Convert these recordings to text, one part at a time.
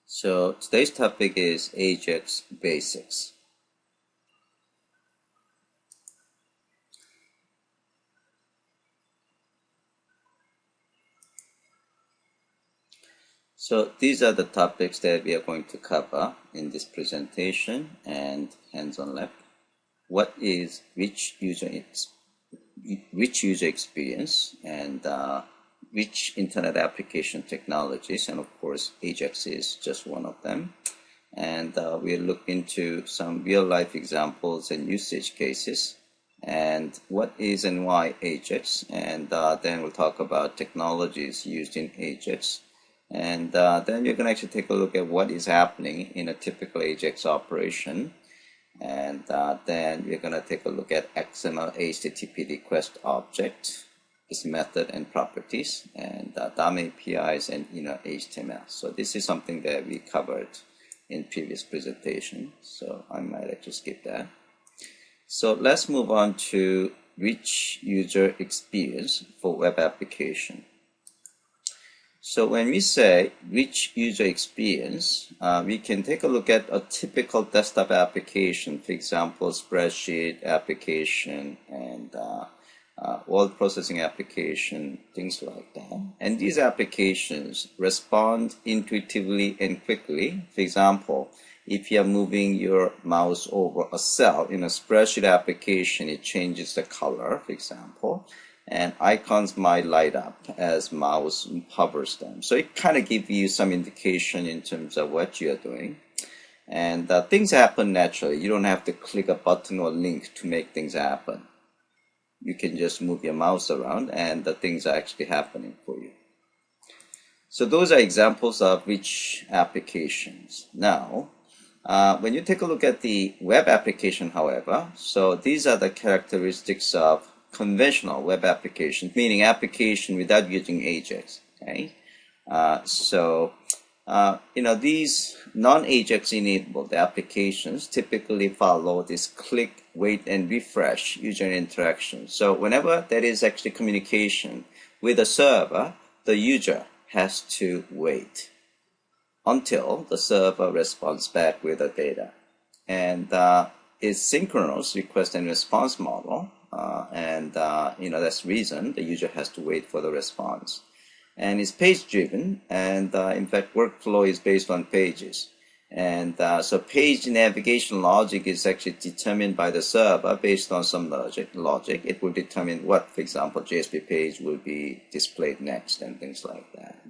So today's topic is Ajax Basics. So these are the topics that we are going to cover in this presentation and hands-on lab. What is rich user experience and which internet application technologies, and of course Ajax is just one of them. And we'll look into some real-life examples and usage cases, and what is and why Ajax, and then we'll talk about technologies used in Ajax, and then you're going to actually take a look at what is happening in a typical Ajax operation, and then we're going to take a look at XML HTTP request object, its method and properties, and DOM APIs and inner HTML. So this is something that we covered in previous presentation, so I might actually skip that. So let's move on to rich user experience for web application. So when we say rich user experience, we can take a look at a typical desktop application, for example, spreadsheet application and word processing application, things like that. And these applications respond intuitively and quickly. For example, if you are moving your mouse over a cell in a spreadsheet application, it changes the color, for example, and icons might light up as mouse hovers them. So it kind of gives you some indication in terms of what you are doing. And things happen naturally. You don't have to click a button or link to make things happen. You can just move your mouse around and the things are actually happening for you. So those are examples of rich applications. Now, when you take a look at the web application, however, so these are the characteristics of conventional web applications, meaning application without using Ajax. Okay, these non-Ajax enabled applications typically follow this click, wait, and refresh user interaction. So whenever there is actually communication with a server, the user has to wait until the server responds back with the data. And it's synchronous request and response model, that's the reason the user has to wait for the response. And it's page driven, and in fact workflow is based on pages, and so page navigation logic is actually determined by the server based on some logic. It will determine what, for example, JSP page will be displayed next and things like that.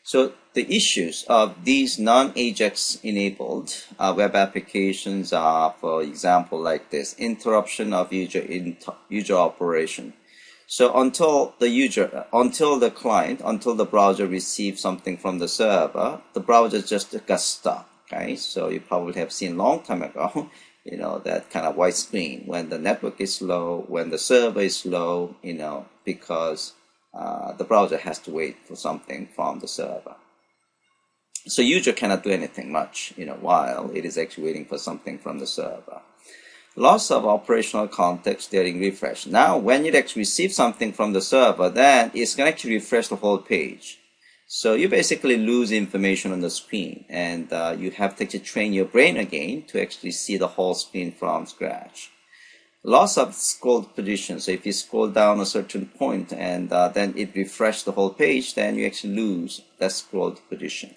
So the issues of these non-Ajax enabled web applications are, for example, like this: interruption of user operation. So until the browser receives something from the server, the browser just got stuck. Okay, so you probably have seen a long time ago, that kind of white screen when the network is slow, when the server is slow, because the browser has to wait for something from the server. So user cannot do anything much, while it is actually waiting for something from the server. Loss of operational context during refresh. Now, when you actually receive something from the server, then it's going to actually refresh the whole page. So you basically lose information on the screen, and you have to actually train your brain again to actually see the whole screen from scratch. Loss of scrolled position. So if you scroll down a certain point and then it refreshes the whole page, then you actually lose that scrolled position.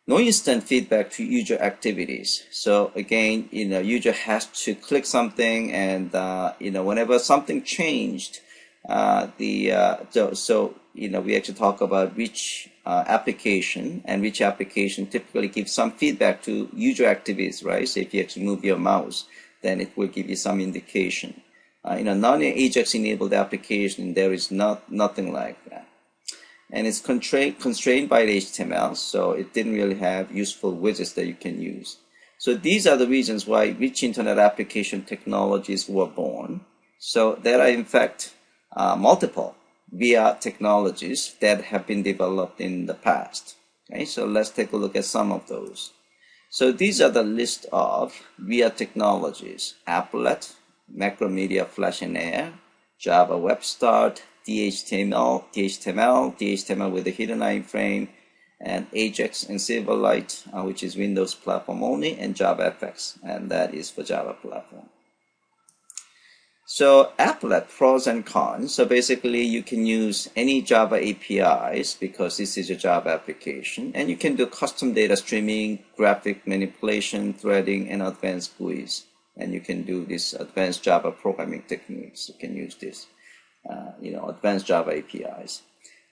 No instant feedback to user activities. So again, user has to click something, and whenever something changed, we actually talk about which application, and which application typically gives some feedback to user activities, right? So if you actually move your mouse, then it will give you some indication. In a non-Ajax enabled application, there is nothing like that. And it's constrained by the HTML, so it didn't really have useful widgets that you can use. So these are the reasons why rich internet application technologies were born. So there are in fact multiple VIA technologies that have been developed in the past. Okay, so let's take a look at some of those. So these are the list of VIA technologies: Applet, Macromedia Flash and Air, Java Web Start, DHTML with a hidden iframe, and Ajax and Silverlight, which is Windows platform only, and JavaFX, and that is for Java platform. So applet pros and cons. So basically you can use any Java APIs because this is a Java application, and you can do custom data streaming, graphic manipulation, threading, and advanced GUIs. And you can do this advanced Java programming techniques. You can use this, advanced Java APIs.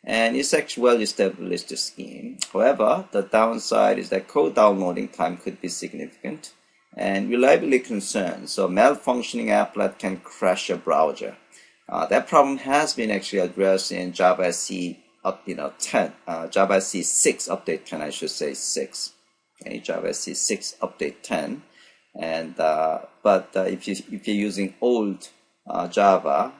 And it's actually well-established scheme. However, the downside is that code downloading time could be significant and reliability concerns. So malfunctioning applet can crash a browser. That problem has been actually addressed in Java SE Java SE 6 update 10, I should say 6. Okay, Java SE 6 update 10. And if you're using old Java,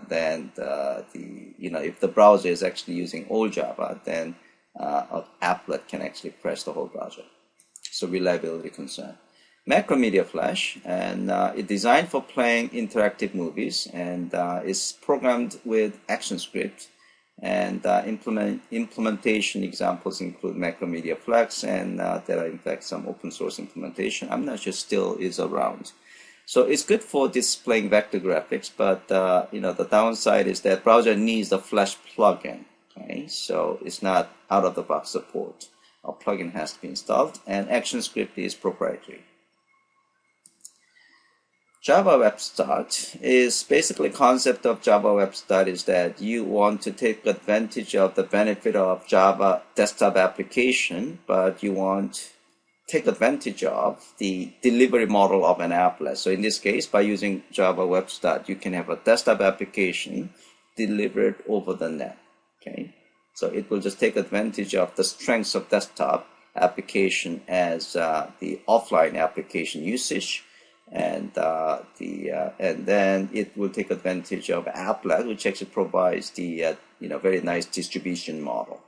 then if the browser is actually using old Java, then an applet can actually crash the whole browser. So reliability concern. Macromedia Flash, and it's designed for playing interactive movies, and is programmed with ActionScript, and implementation examples include Macromedia Flex, and there are in fact some open source implementation. I'm not sure still is around. So it's good for displaying vector graphics, but the downside is that browser needs a Flash plugin. Okay, so it's not out of the box support. A plugin has to be installed, and ActionScript is proprietary. Java Web Start is basically concept of Java Web Start is that you want to take advantage of the benefit of Java desktop application, but you want to take advantage of the delivery model of an applet. So in this case, by using Java Web Start, you can have a desktop application delivered over the net. Okay, so it will just take advantage of the strengths of desktop application as the offline application usage. And then it will take advantage of applet, which actually provides the very nice distribution model.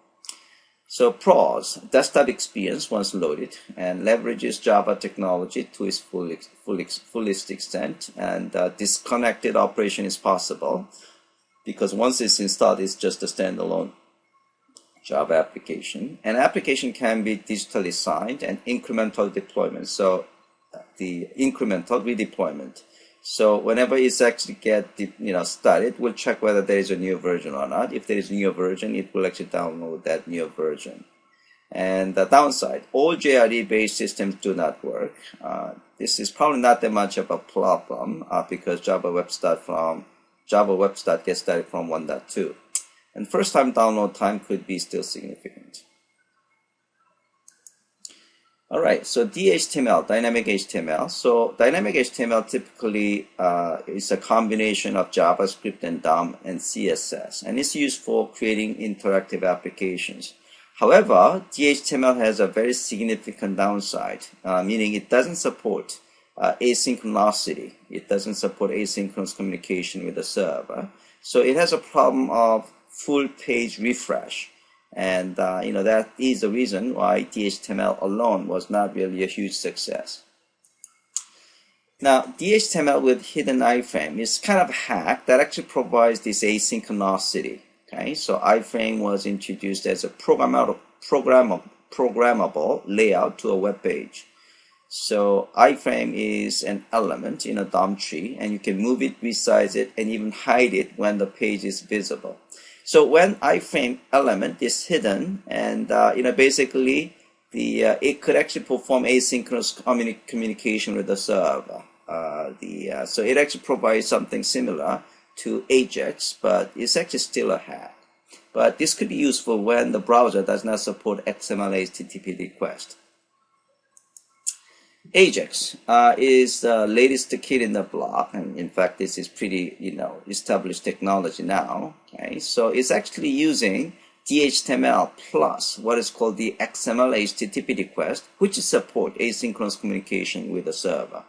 So pros: desktop experience once loaded, and leverages Java technology to its fullest extent, and disconnected operation is possible because once it's installed, it's just a standalone Java application. An application can be digitally signed and incremental deployment. So the incremental redeployment. So whenever it's actually started, we'll check whether there is a new version or not. If there is a new version, it will actually download that new version. And the downside: all JRE-based systems do not work. This is probably not that much of a problem because Java Web Start gets started from 1.2, and first-time download time could be still significant. All right, so DHTML, dynamic HTML. So dynamic HTML typically is a combination of JavaScript and DOM and CSS, and it's used for creating interactive applications. However, DHTML has a very significant downside, meaning it doesn't support asynchronicity. It doesn't support asynchronous communication with the server. So it has a problem of full page refresh. And that is the reason why DHTML alone was not really a huge success. Now, DHTML with hidden iframe is kind of a hack that actually provides this asynchronicity. Okay, so iframe was introduced as a programmable layout to a web page. So iframe is an element in a DOM tree, and you can move it, resize it, and even hide it when the page is visible. So when iframe element is hidden, and basically it could actually perform asynchronous communication with the server. So it actually provides something similar to Ajax, but it's actually still a hack. But this could be useful when the browser does not support XML HTTP request. Ajax is the latest kid in the block, and in fact this is pretty established technology now. Okay, so it's actually using DHTML plus what is called the XML HTTP request, which support asynchronous communication with the server.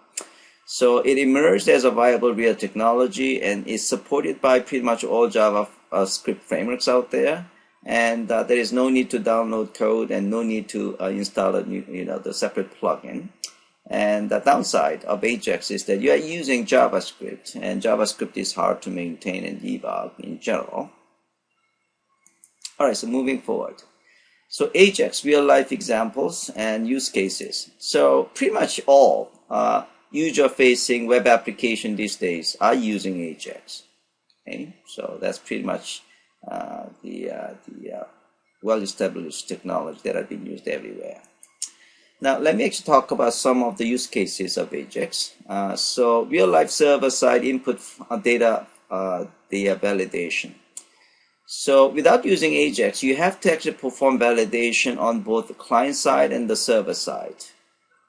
So it emerged as a viable real technology and is supported by pretty much all Java script frameworks out there. And there is no need to download code and no need to install a new, the separate plugin. And the downside of Ajax is that you are using JavaScript, and JavaScript is hard to maintain and debug in general. All right, so moving forward. So Ajax, real-life examples and use cases. So pretty much all user-facing web application these days are using Ajax. Okay, so that's pretty much the well-established technology that have been used everywhere. Now, let me actually talk about some of the use cases of Ajax. So real-life server-side input data validation. So without using Ajax, you have to actually perform validation on both the client side and the server side.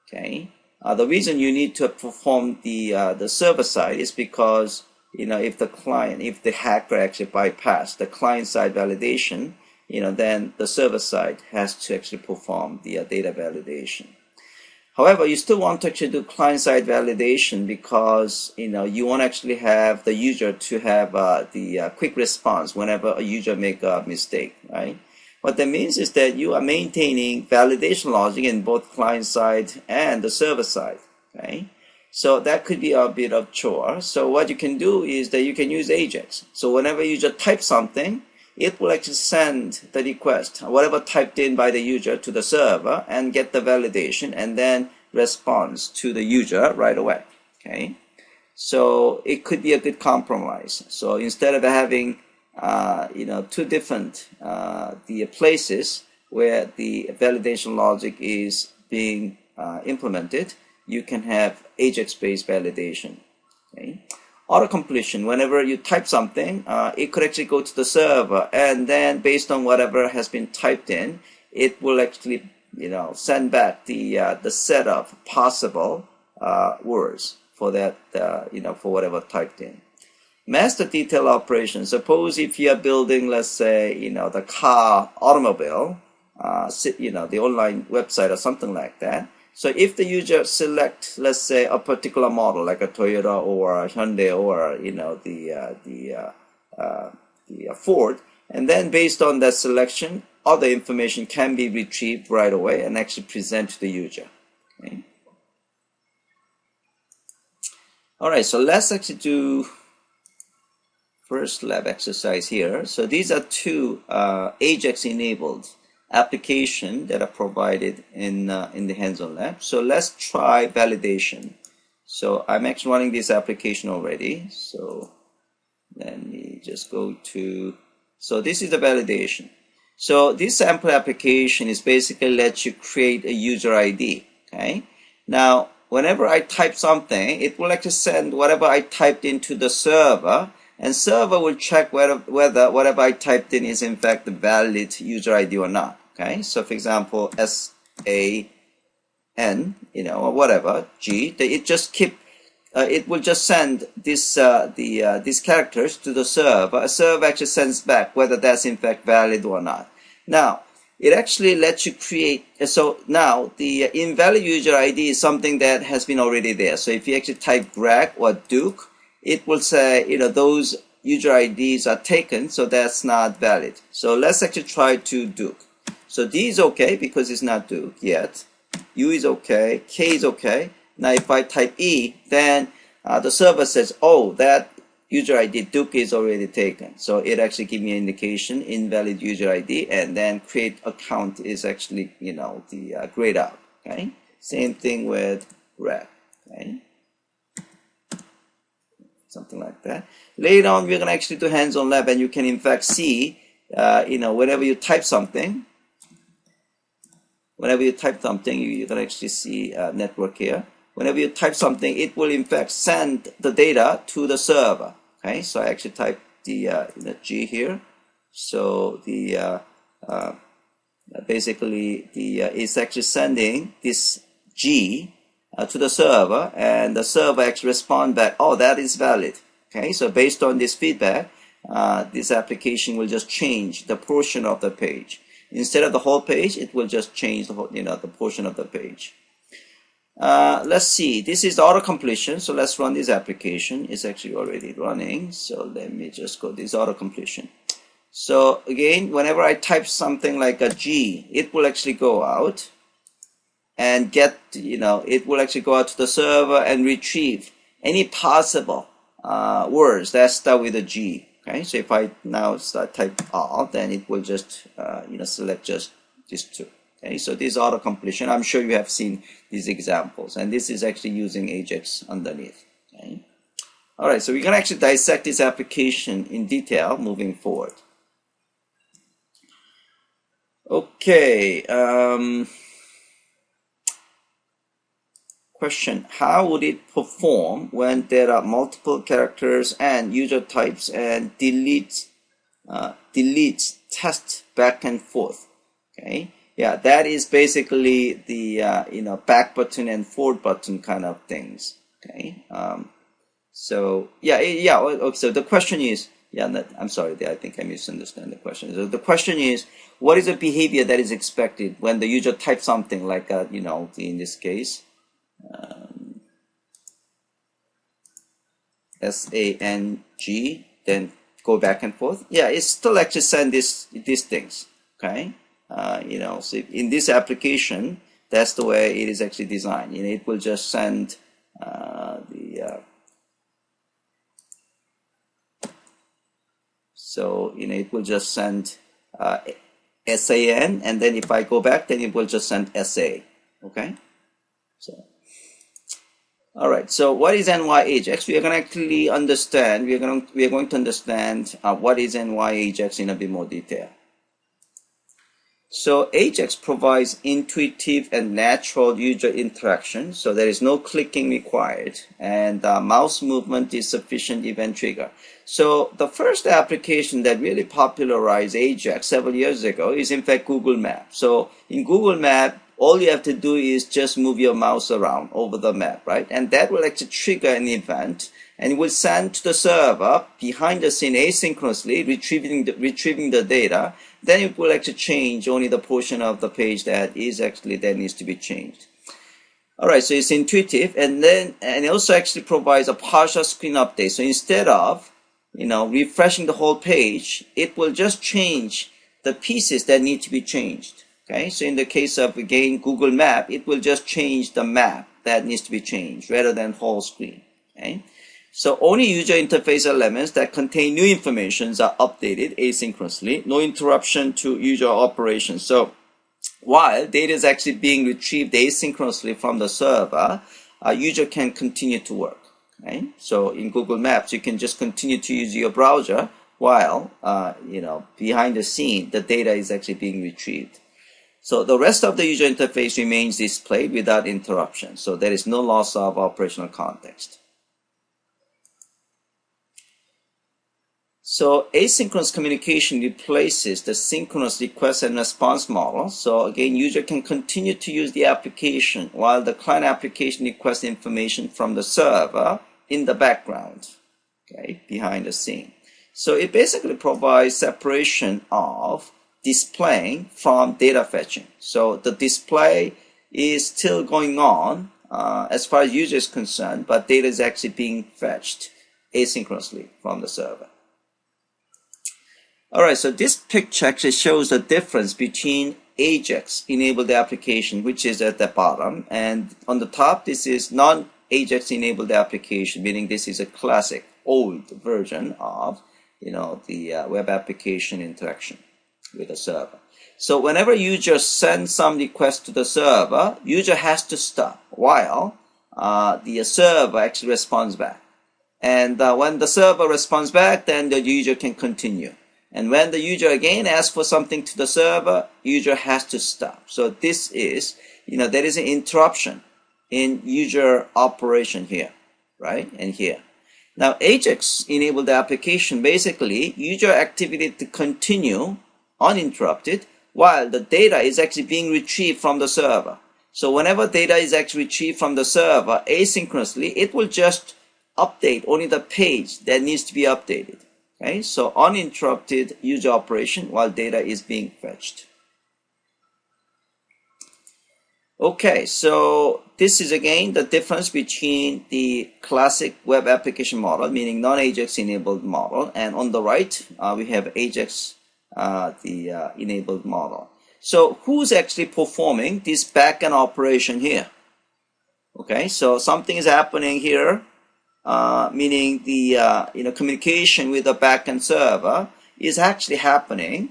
Okay. The reason you need to perform the server side is because, you know, if the hacker actually bypassed the client side validation, you know, then the server side has to actually perform the data validation. However, you still want to actually do client-side validation because, you know, you want to actually have the user to have the quick response whenever a user make a mistake, right? What that means is that you are maintaining validation logic in both client-side and the server side, okay? So that could be a bit of chore. So what you can do is that you can use Ajax. So whenever you just type something, it will actually send the request, whatever typed in by the user, to the server and get the validation and then responds to the user right away. Okay, so it could be a good compromise. So instead of having you know, two different the places where the validation logic is being implemented, you can have Ajax-based validation. Okay. Auto-completion, whenever you type something, it could actually go to the server, and then based on whatever has been typed in, it will actually, you know, send back the set of possible words for that, you know, for whatever typed in. Master detail operation. Suppose if you are building, let's say, you know, the automobile, you know, the online website or something like that. So if the user select, let's say, a particular model like a Toyota or a Hyundai or, you know, the Ford, and then based on that selection, other information can be retrieved right away and actually present to the user. Okay. All right, so let's actually do first lab exercise here. So these are two Ajax-enabled application that are provided in the hands-on lab. So let's try validation. So I'm actually running this application already. So let me just go to, so this is the validation. So this sample application is basically let you create a user ID. Okay. Now, whenever I type something, it will actually send whatever I typed into the server, and server will check whether whatever I typed in is in fact the valid user ID or not. Okay, so for example, SAN, you know, or whatever, G, it just keep, it will just send this these characters to the server. A server actually sends back whether that's in fact valid or not. Now, it actually lets you create. So now the invalid user ID is something that has been already there. So if you actually type Greg or Duke, it will say, you know, those user IDs are taken, so that's not valid. So let's actually try to Duke. So D is okay because it's not Duke yet. U is okay. K is okay. Now if I type E, then the server says, oh, that user ID Duke is already taken. So it actually gives me an indication, invalid user ID, and then create account is actually, you know, the grayed out. Okay. Same thing with Rec. Okay. Something like that. Later on, we're going to actually do hands-on lab, and you can in fact see, you know, whenever you type something, you can actually see network here. Whenever you type something, it will in fact send the data to the server. Okay, so I actually type the G here. So the basically it's actually sending this G to the server, and the server actually respond back, oh, that is valid. Okay, so based on this feedback, this application will just change the portion of the page. Instead of the whole page, it will just change the whole, you know, the portion of the page. Let's see, this is the auto completion. So let's run this application. It's actually already running. So let me just go this auto completion. So again, whenever I type something like a G, it will actually go out and get, you know, it will actually go out to the server and retrieve any possible words that start with a G. Okay, so if I now start type R, then it will just you know, select just these two. Okay, so this auto completion, I'm sure you have seen these examples, and this is actually using Ajax underneath. Okay. All right, so we're going to actually dissect this application in detail moving forward. Okay. Question: how would it perform when there are multiple characters and user types and deletes text back and forth? Okay. Yeah, that is basically the back button and forward button kind of things. Okay. So so the question is, I'm sorry, I think I misunderstand the question. So the question is, what is the behavior that is expected when the user types something like in this case, SANG, then go back and forth. Yeah, it still actually send these things. Okay. So in this application, that's the way it is actually designed. It will just send it will just send SAN, and then if I go back, then it will just send SA. Okay. So, all right. So what is NY Ajax? We are going to actually understand. We are going to understand what is NY Ajax in a bit more detail. So Ajax provides intuitive and natural user interaction, so there is no clicking required, and mouse movement is sufficient event trigger. So the first application that really popularized Ajax several years ago is in fact Google Maps. So in Google Maps, all you have to do is just move your mouse around over the map, right? And that will actually trigger an event, and it will send to the server behind the scene asynchronously, retrieving the data. Then it will actually change only the portion of the page that needs to be changed. All right, so it's intuitive, and it also actually provides a partial screen update. So instead of refreshing the whole page, it will just change the pieces that need to be changed. Okay, so in the case of, again, Google Map, it will just change the map that needs to be changed rather than whole screen. Okay, so only user interface elements that contain new information are updated asynchronously, no interruption to user operations. So while data is actually being retrieved asynchronously from the server, a user can continue to work. Okay, so in Google Maps, you can just continue to use your browser while behind the scene, the data is actually being retrieved. So the rest of the user interface remains displayed without interruption. So there is no loss of operational context. So asynchronous communication replaces the synchronous request and response model. So again, user can continue to use the application while the client application requests information from the server in the background, okay, behind the scene. So it basically provides separation of displaying from data fetching. So the display is still going on as far as user is concerned, but data is actually being fetched asynchronously from the server. All right, so this picture actually shows the difference between Ajax enabled application, which is at the bottom, and on the top, this is non-Ajax enabled application, meaning this is a classic old version of the web application interaction with the server. So whenever user sends some request to the server, user has to stop while the server actually responds back. And when the server responds back, then the user can continue. And when the user again asks for something to the server, user has to stop. So this is, there is an interruption in user operation here, right? And here. Now, Ajax enabled application, basically, user activity to continue uninterrupted while the data is actually being retrieved from the server. So whenever data is actually retrieved from the server asynchronously, it will just update only the page that needs to be updated. Okay, so uninterrupted user operation while data is being fetched. Okay, so this is again the difference between the classic web application model, meaning non-Ajax enabled model, and on the right we have Ajax enabled model. So who's actually performing this backend operation here? Okay, so something is happening here, meaning the communication with the backend server is actually happening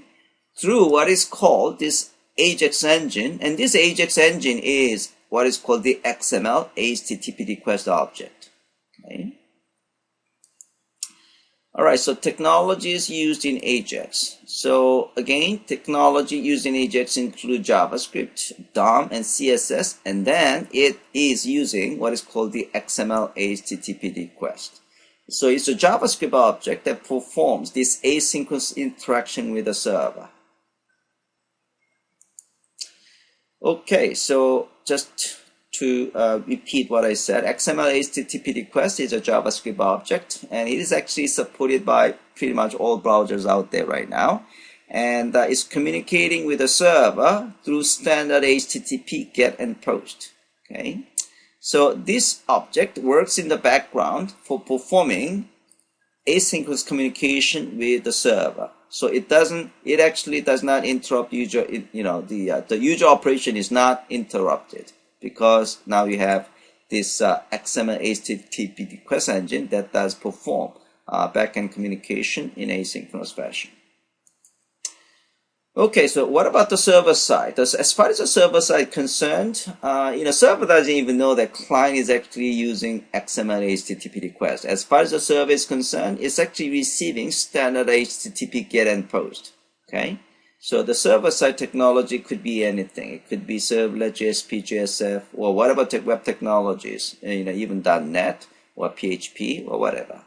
through what is called this Ajax engine, and this Ajax engine is what is called the XML HTTP request object. Okay. All right, so technologies used in Ajax. So again, technology used in Ajax include JavaScript, DOM, and CSS, and then it is using what is called the XML HTTP request. So it's a JavaScript object that performs this asynchronous interaction with the server. Okay, so just to repeat what I said, XML HTTP request is a JavaScript object, and it is actually supported by pretty much all browsers out there right now, and it's communicating with the server through standard HTTP GET and POST. Okay, so this object works in the background for performing asynchronous communication with the server. So it actually does not interrupt user. The user operation is not interrupted, because now you have this XML HTTP request engine that does perform backend communication in asynchronous fashion. Okay, so what about the server side? As far as the server side concerned, server doesn't even know that client is actually using XML HTTP request. As far as the server is concerned, it's actually receiving standard HTTP GET and POST. Okay. So the server-side technology could be anything. It could be Servlet, JSP, JSF, or whatever web technologies, even .NET or PHP or whatever.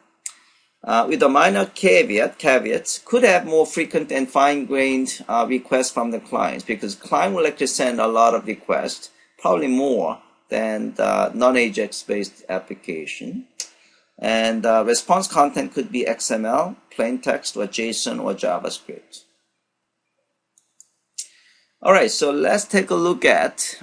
With a minor caveats could have more frequent and fine-grained requests from the clients, because client will actually send a lot of requests, probably more than the non-Ajax-based application. And response content could be XML, plain text, or JSON, or JavaScript. All right, so let's take a look at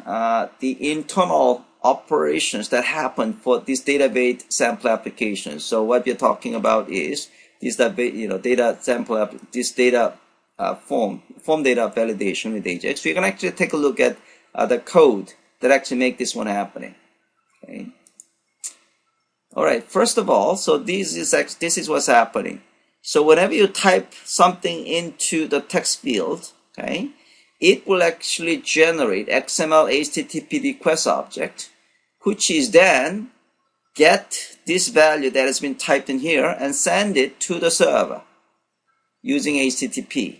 the internal operations that happen for this database sample application. So what we're talking about is this data sample, this data form data validation with Ajax. So you can actually take a look at the code that actually make this one happening. Okay. All right. First of all, so this is what's happening. So whenever you type something into the text field, okay, it will actually generate XML HTTP request object, which is then get this value that has been typed in here and send it to the server using HTTP.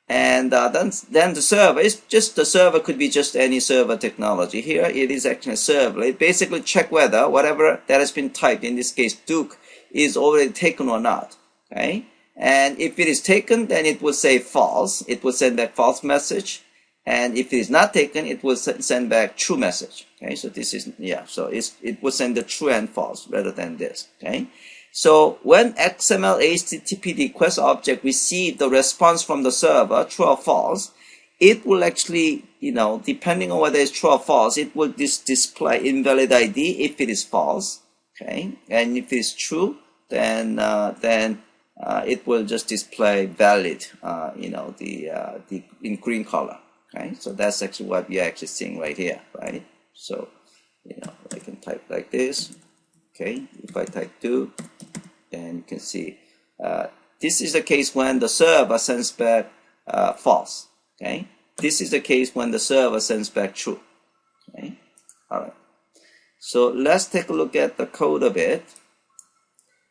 And then the server is just, the server could be just any server technology. Here it is actually a Servlet. It basically check whether whatever that has been typed, in this case Duke, is already taken or not. Okay, and if it is taken, then it will say false. It will send back false message. And if it is not taken, it will send back true message. Okay, so this is, so it will send the true and false rather than this. Okay, so when XML HTTP request object receive the response from the server, true or false, it will actually, depending on whether it's true or false, it will display invalid ID if it is false. Okay, and if it's true, then it will just display valid, in green color. Okay, so that's actually what we are actually seeing right here, right? So, I can type like this. Okay, if I type 2, then you can see this is the case when the server sends back false. Okay, this is the case when the server sends back true. Okay, all right. So let's take a look at the code a bit.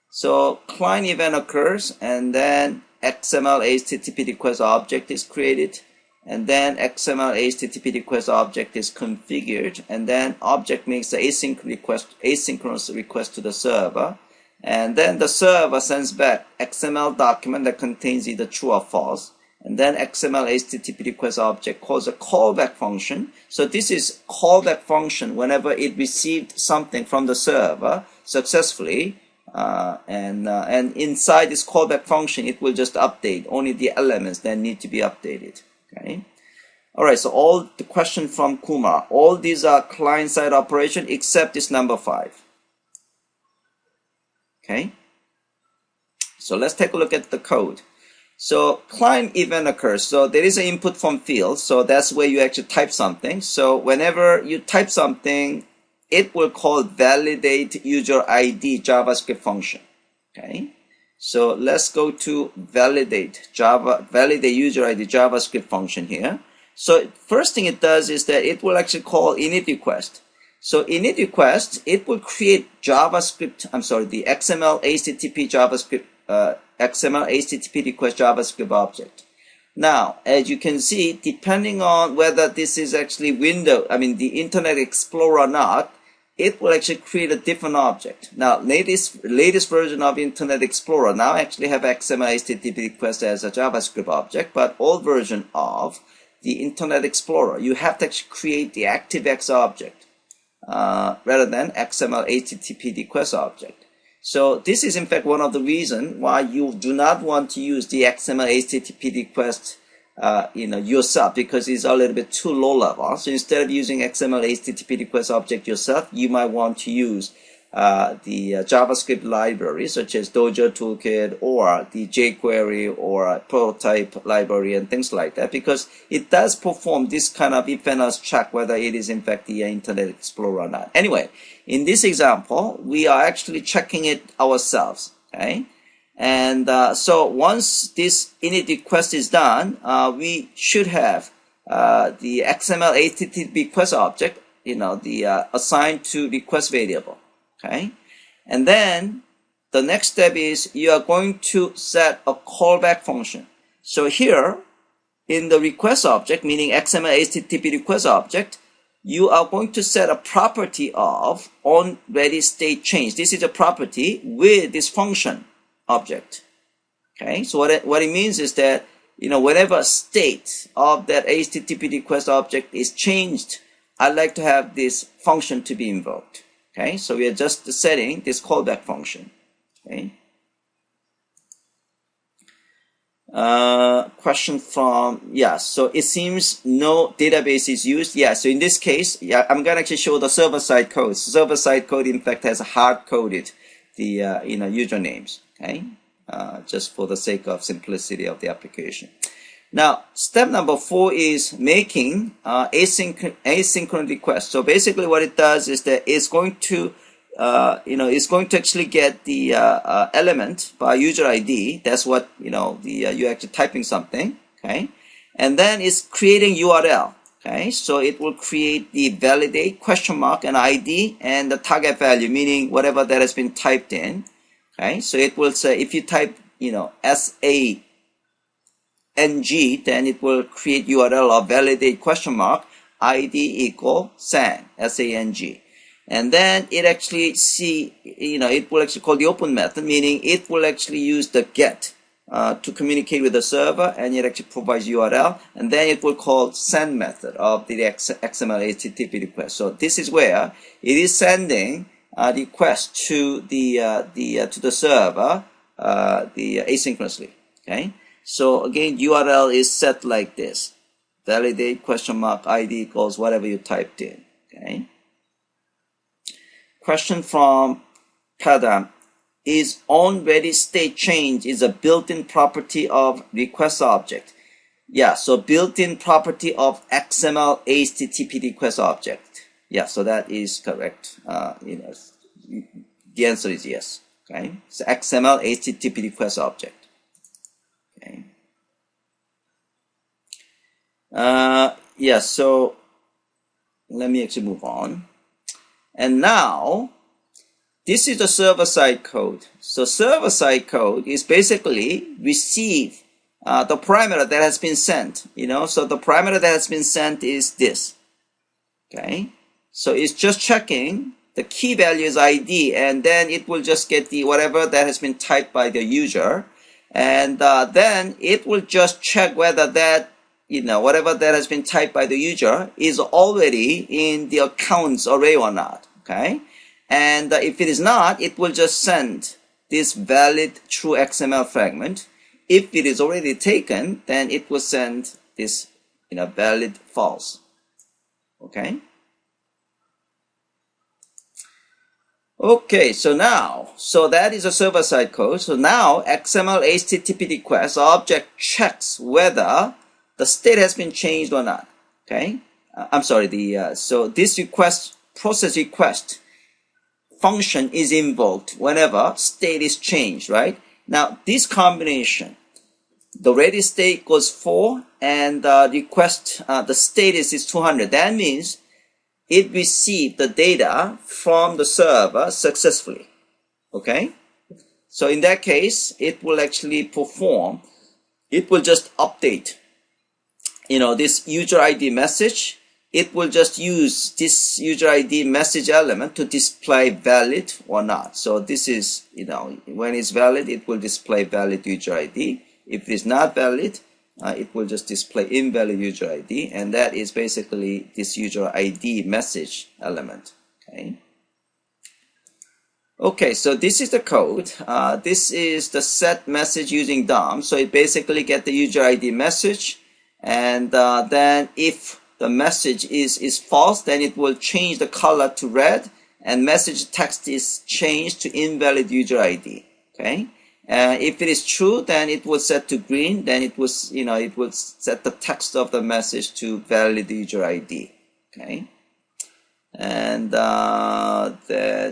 So client event occurs, and then XML HTTP request object is created. And then XML HTTP request object is configured, and then object makes the asynchronous request to the server, and then the server sends back XML document that contains either true or false, and then XML HTTP request object calls a callback function. So this is callback function whenever it received something from the server successfully, and inside this callback function, it will just update only the elements that need to be updated. Okay. All right. So all the question from Kumar, all these are client-side operation except this number 5. Okay. So let's take a look at the code. So client event occurs. So there is an input from field. So that's where you actually type something. So whenever you type something, it will call validate user ID JavaScript function. Okay. So let's go to validate user ID JavaScript function here. So first thing it does is that it will actually call init request. So init request, it will create JavaScript, the XML HTTP JavaScript, XML HTTP request JavaScript object. Now, as you can see, depending on whether this is actually the Internet Explorer or not, it will actually create a different object. Now, latest version of Internet Explorer now actually have XML HTTP request as a JavaScript object, but old version of the Internet Explorer, you have to actually create the ActiveX object rather than XML HTTP request object. So this is in fact one of the reasons why you do not want to use the XML HTTP request yourself, because it's a little bit too low level. So instead of using XML HTTP request object yourself, you might want to use the JavaScript library such as Dojo Toolkit or the jQuery or prototype library and things like that, because it does perform this kind of if and else check whether it is in fact the Internet Explorer or not. Anyway, in this example, we are actually checking it ourselves. Okay. And so once this init request is done, we should have the XML HTTP request object, assigned to request variable. Okay, and then the next step is you are going to set a callback function. So here in the request object, meaning XML HTTP request object, you are going to set a property of onReadyStateChange. This is a property with this function object. Okay, so what it means is that whenever state of that HTTP request object is changed, I'd like to have this function to be invoked. Okay, so we are just setting this callback function. Okay. Question from, so it seems no database is used. So in this case, I'm going to actually show the server-side code. Server-side code, in fact, has hard-coded the usernames. Okay, just for the sake of simplicity of the application. Now, step number 4 is making asynchronous requests. So basically, what it does is that it's going to, actually get the element by user ID. That's what you're actually typing something. Okay, and then it's creating URL. Okay, so it will create the validate question mark and ID and the target value, meaning whatever that has been typed in. Okay, so it will say if you type SANG, then it will create URL of validate question mark ID equal sang, SANG. And then it actually it will actually call the open method, meaning it will actually use the get to communicate with the server, and it actually provides URL, and then it will call send method of the XML HTTP request. So this is where it is sending a request to the server asynchronously. Okay. So again, URL is set like this: validate question mark ID equals whatever you typed in. Okay. Question from Padam: is onReadyStateChange is a built-in property of request object? So built-in property of XML HTTP request object. So that is correct. The answer is yes. Okay. So XML HTTP request object. Okay. So let me actually move on. And now, this is the server-side code. So server-side code is basically receive the parameter that has been sent. So the parameter that has been sent is this. Okay. So it's just checking the key value is ID, and then it will just get the whatever that has been typed by the user. And then it will just check whether that, whatever that has been typed by the user is already in the accounts array or not. Okay. And if it is not, it will just send this valid true XML fragment. If it is already taken, then it will send this, valid false. Okay. Okay, so that is a server-side code. So now XML HTTP request object checks whether the state has been changed or not. Okay, so this process request function is invoked whenever state is changed. Right now, this combination the ready state equals 4 and the request, the status is 200. That means it received the data from the server successfully. Okay? So in that case, it will actually perform, it will just update, this user ID message. It will just use this user ID message element to display valid or not. So this is, when it's valid, it will display valid user ID. If it's not valid, it will just display invalid user ID, and that is basically this user ID message element. Okay, so this is the code. This is the set message using DOM. So it basically get the user ID message, and then if the message is false, then it will change the color to red, and message text is changed to invalid user ID. Okay. If it is true, then it will set to green. Then it was, it will set the text of the message to valid user ID. Okay, and then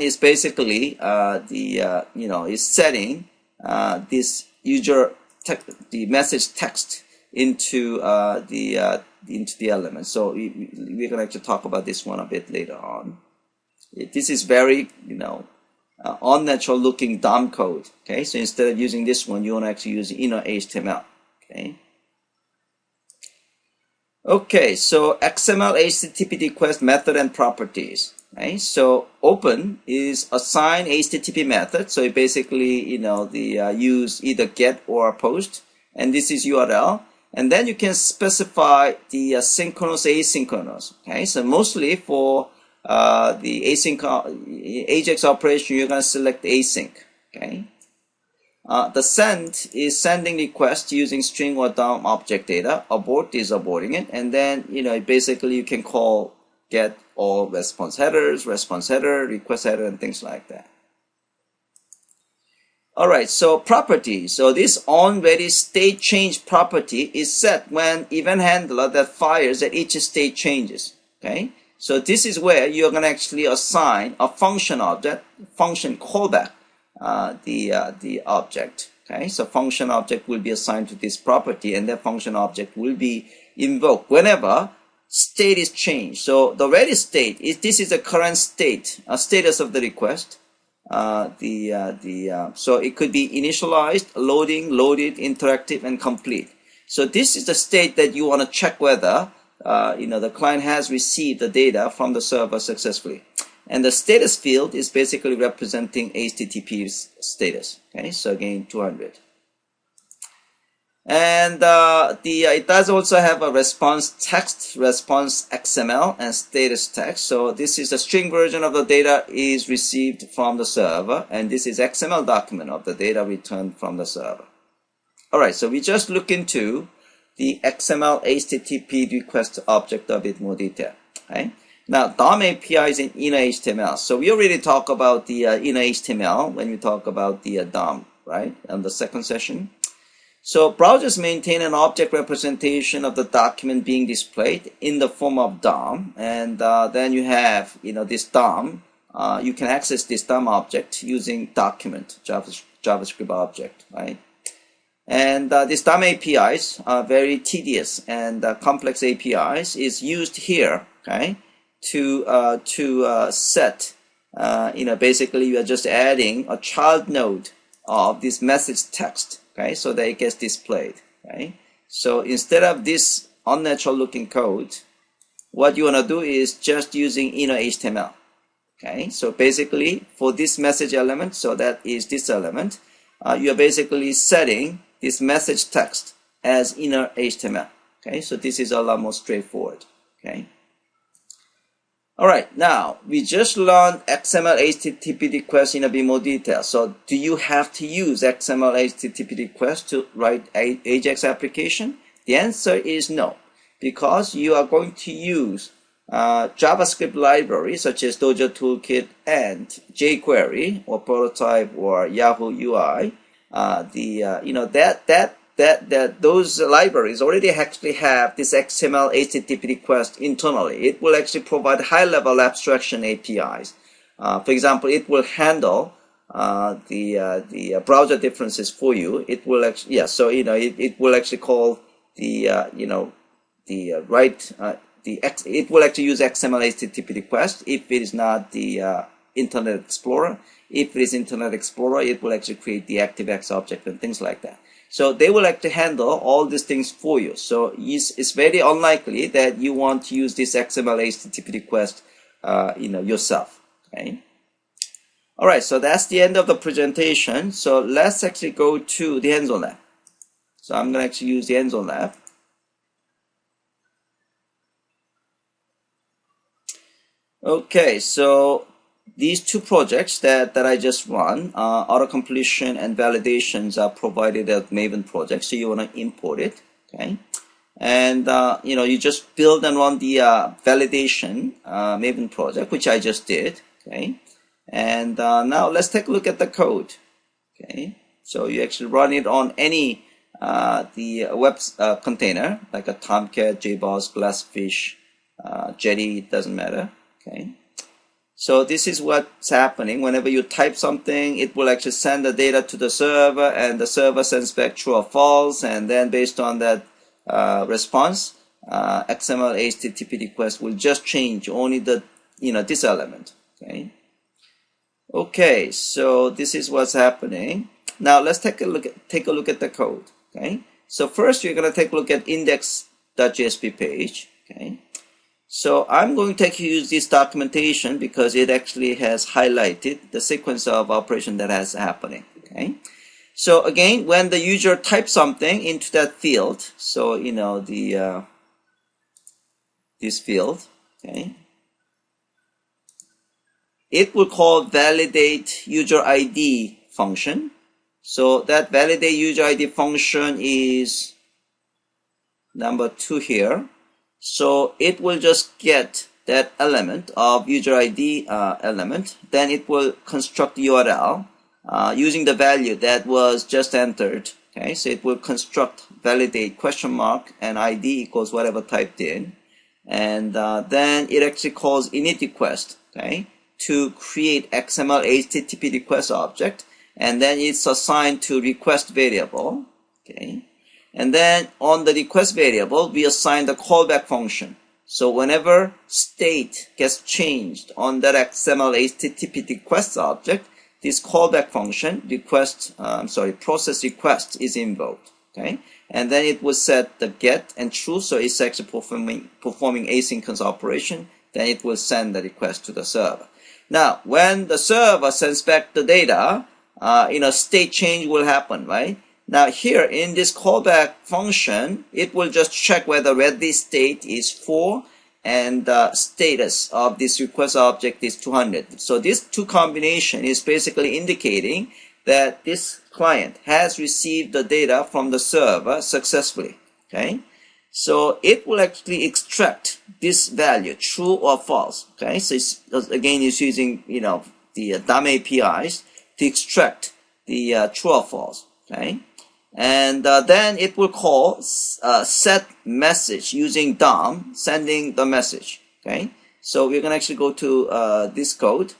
it's basically is setting this the message text into the element. So we're gonna actually talk about this one a bit later on. This is very unnatural looking DOM code. Okay, so instead of using this one, you want to actually use inner HTML. Okay, so XML HTTP request method and properties. So open is assign HTTP method. So it basically use either get or post, and this is URL. And then you can specify the synchronous, asynchronous. Okay, so mostly for the async Ajax operation, you're going to select async. Okay, the send is sending request using string or DOM object data. Abort is aborting it, and then basically you can call get all response headers, response header, request header, and things like that. Alright, so property. So this onReady state change property is set when event handler that fires at each state changes. Okay, so this is where you're going to actually assign a function object, function callback, the object. Okay, so function object will be assigned to this property, and that function object will be invoked whenever state is changed. So the ready state is this is the current state, status of the request. So it could be initialized, loading, loaded, interactive, and complete. So this is the state that you want to check whether the client has received the data from the server successfully. And the status field is basically representing HTTP's status. Okay, so again 200. And it does also have a response text, response XML, and status text. So this is the string version of the data is received from the server, and this is XML document of the data returned from the server. All right, so we just look into the XML HTTP request object a bit more detail. Okay. Now DOM API is in inner HTML. So we already talked about the inner HTML when we talk about the DOM, right, on the second session. So browsers maintain an object representation of the document being displayed in the form of DOM, and then you have this DOM. You can access this DOM object using document JavaScript object, right? And this DOM APIs are very tedious and complex APIs is used here, okay, to set. Basically you are just adding a child node of this message text. Okay, so that it gets displayed. Okay, so instead of this unnatural looking code, what you want to do is just using inner HTML. Okay, so basically for this message element, so that is this element, you are basically setting this message text as inner HTML. Okay, so this is a lot more straightforward. Okay. All right, now we just learned XML HTTP request in a bit more detail. So do you have to use XML HTTP request to write Ajax application? The answer is no, because you are going to use JavaScript libraries such as Dojo Toolkit and jQuery or Prototype or Yahoo UI. Those libraries already actually have this XML HTTP request internally. It will actually provide high-level abstraction APIs. For example, it will handle the browser differences for you, it will actually, yeah, so it will actually call the it will actually use XML HTTP request if it is not the Internet Explorer. If it is Internet Explorer, it will actually create the ActiveX object and things like that. So they will actually handle all these things for you. So it's very unlikely that you want to use this XML HTTP request yourself. Okay. All right, so that's the end of the presentation. So let's actually go to the hands-on lab. So I'm going to actually use the hands-on lab. Okay, so these two projects that I just run, auto completion and validations are provided at Maven project. So you want to import it, okay? And you just build and run the validation Maven project, which I just did, okay? And now let's take a look at the code, okay? So you actually run it on any the web container, like a Tomcat, JBoss, Glassfish, Jetty, it doesn't matter. Okay, so this is what's happening. Whenever you type something, it will actually send the data to the server, and the server sends back true or false, and then based on that response, XML HTTP request will just change only the this element. Okay, so this is what's happening. Now let's take a look at the code. Okay, so first you're going to take a look at index.jsp page. Okay. So I'm going to use this documentation because it actually has highlighted the sequence of operation that has happening. Okay. So again, when the user types something into that field, so this field, okay, it will call validate user ID function. So that validate user ID function is number 2 here. So it will just get that element of user ID element, then it will construct the URL using the value that was just entered. Okay, so it will construct validate question mark and ID equals whatever typed in, and then it actually calls init request, okay, to create XML HTTP request object, and then it's assigned to request variable. Okay. And then on the request variable, we assign the callback function. So whenever state gets changed on that XML HTTP request object, this callback function process request is invoked. Okay, and then it will set the get and true. So it's actually performing asynchronous operation. Then it will send the request to the server. Now, when the server sends back the data, state change will happen, right? Now here in this callback function, it will just check whether ready state is 4 and the status of this request object is 200. So this two combination is basically indicating that this client has received the data from the server successfully. Okay, so it will actually extract this value, true or false. Okay, so it's using the DOM APIs to extract the true or false. Okay. And then it will call set message using DOM, sending the message. Okay, so we're gonna actually go to this code.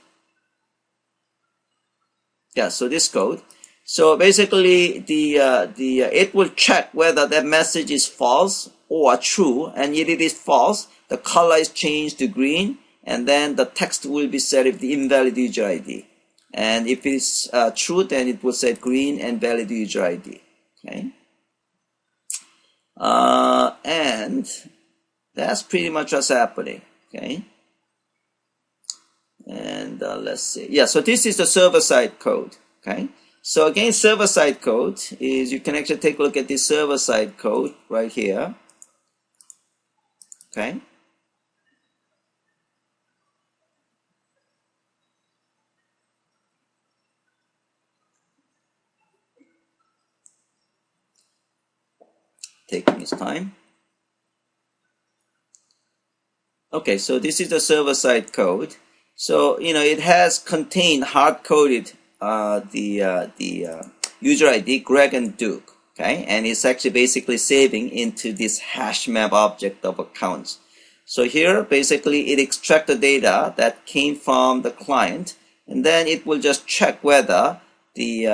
Yeah, so this code. So basically, it will check whether that message is false or true, and if it is false, the color is changed to green, and then the text will be set with the invalid user ID. And if it's true, then it will say green and valid user ID. Okay, and that's pretty much what's happening. Okay, and let's see. Yeah, so this is the server-side code. Okay, so again, server-side code is, you can actually take a look at this server-side code right here. Okay. Taking its time. Okay, so this is the server-side code. So it has contained hard-coded the user ID Greg and Duke. Okay, and it's actually basically saving into this hash map object of accounts. So here basically it extracts the data that came from the client and then it will just check whether the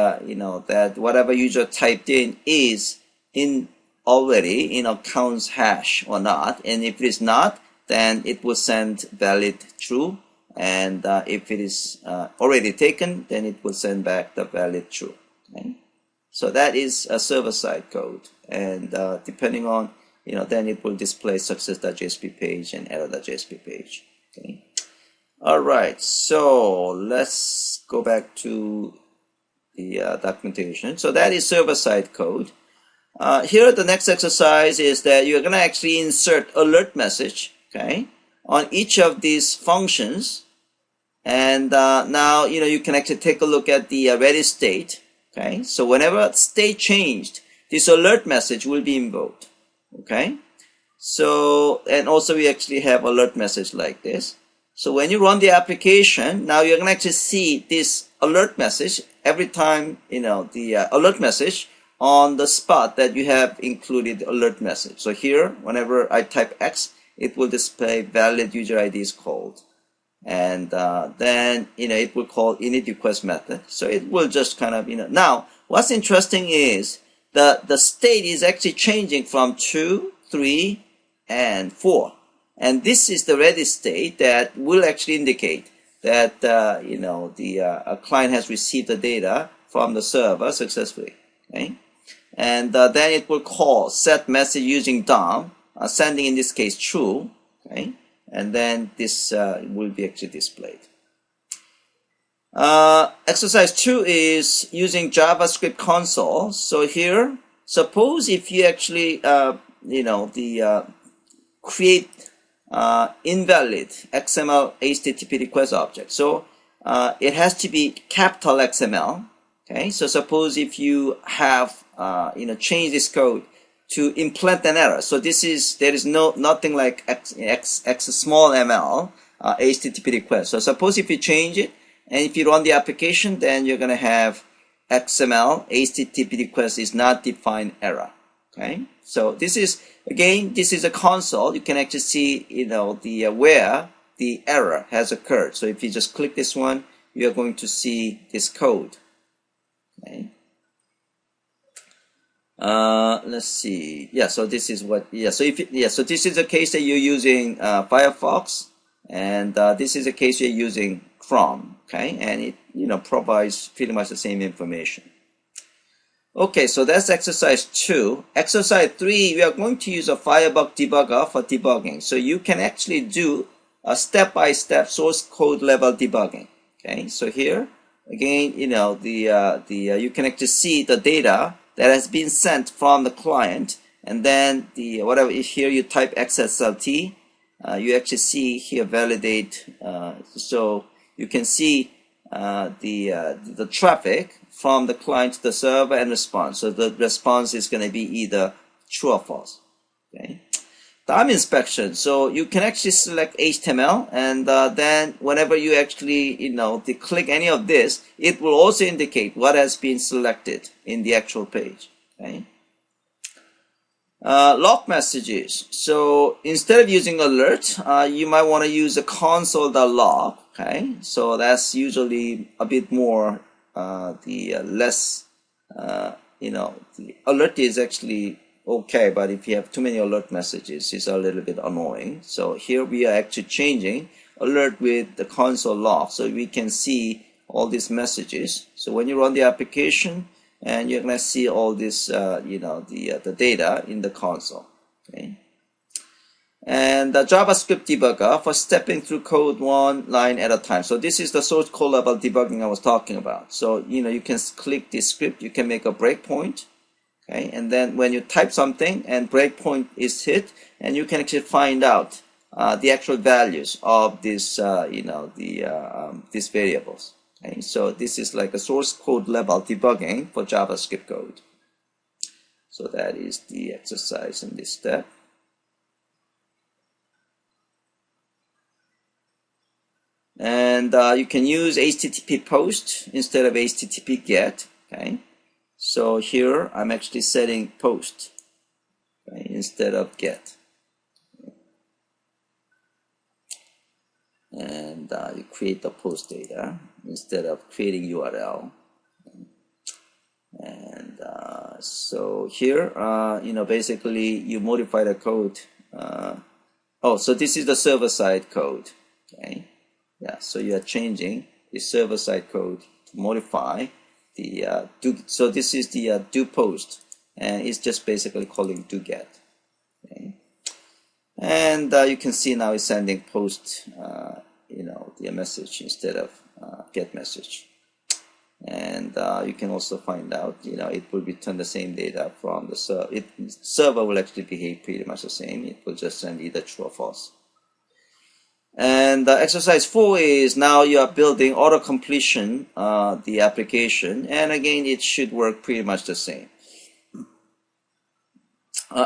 that whatever user typed in is in already in accounts hash or not, and if it is not, then it will send valid true, and if it is already taken, then it will send back the valid true. Okay? So that is a server-side code, and depending on then it will display success.jsp page and error.jsp page. Okay. All right, so let's go back to the documentation. So that is server-side code. Here the next exercise is that you're going to actually insert alert message, okay, on each of these functions, and now you can actually take a look at the ready state. Okay, so whenever state changed, this alert message will be invoked. Okay, so and also we actually have alert message like this. So when you run the application, now you're going to actually see this alert message every time the alert message on the spot that you have included alert message. So here, whenever I type X, it will display valid user ID is called, and then it will call init request method. So it will just kind of now what's interesting is the state is actually changing from 2, 3, and 4, and this is the ready state that will actually indicate that a client has received the data from the server successfully. Okay, and then it will call set message using DOM, sending in this case true. Okay, and then this will be actually displayed. Exercise 2 is using JavaScript console. So here, suppose if you actually create invalid XML HTTP request object. So it has to be capital XML. Okay, so suppose if you have change this code to implement an error. So there is nothing like x small ml HTTP request. So suppose if you change it and if you run the application, then you're going to have XML HTTP request is not defined error. Okay, so this is a console. You can actually see the where the error has occurred. So if you just click this one, you are going to see this code. Okay. Let's see. Yeah, so this is what. Yeah, so so this is a case that you're using Firefox, and this is a case you're using Chrome. Okay, and it provides pretty much the same information. Okay, so that's exercise 2. Exercise 3, we are going to use a Firebug debugger for debugging. So you can actually do a step-by-step source code level debugging. Okay, so here again, you can actually see the data that has been sent from the client, and then whatever here you type XSLT, you actually see here validate. So you can see the traffic from the client to the server and response. So the response is going to be either true or false. Okay. DOM inspection. So you can actually select HTML, and then whenever you actually click any of this, it will also indicate what has been selected in the actual page. Okay. Log messages. So instead of using alert, you might want to use a console.log. Okay, so that's usually a bit more the alert is actually okay, but if you have too many alert messages, it's a little bit annoying. So here we are actually changing alert with the console log, so we can see all these messages. So when you run the application, and you're gonna see all this the data in the console. Okay. And the JavaScript debugger for stepping through code one line at a time. So this is the source code level debugging I was talking about. So you can click this script, you can make a breakpoint, okay, and then when you type something and breakpoint is hit, and you can actually find out the actual values of this these variables. Okay, so this is like a source code level debugging for JavaScript code. So that is the exercise in this step. And you can use HTTP post instead of HTTP get. Okay, so here I'm actually setting post, okay, instead of get. And and you create the post data instead of creating URL. And so here, basically you modify the code. So this is the server-side code. Okay, yeah. So you are changing the server-side code to modify the so this is the do post, and it's just basically calling do get. Okay, and you can see now it's sending post, the message instead of get message. And you can also find out, it will return the same data from the server. Server will actually behave pretty much the same. It will just send either true or false. And exercise 4 is now you are building auto completion, the application, and again it should work pretty much the same.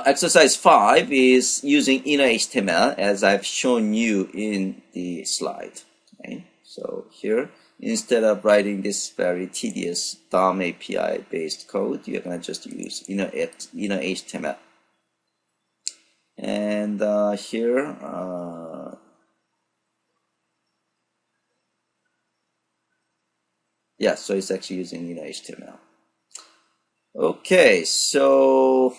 Exercise 5 is using inner HTML as I've shown you in the slide. Okay? So here, instead of writing this very tedious DOM API based code, you're going to just use inner HTML. And here, so it's actually using inner HTML. Okay, so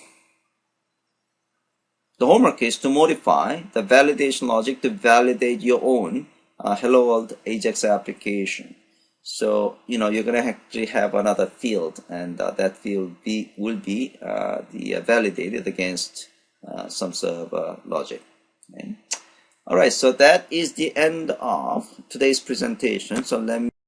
the homework is to modify the validation logic to validate your own Hello World Ajax application. So, you're going to actually have another field, and that field will be validated against some server logic. Okay? All right, so that is the end of today's presentation. So let me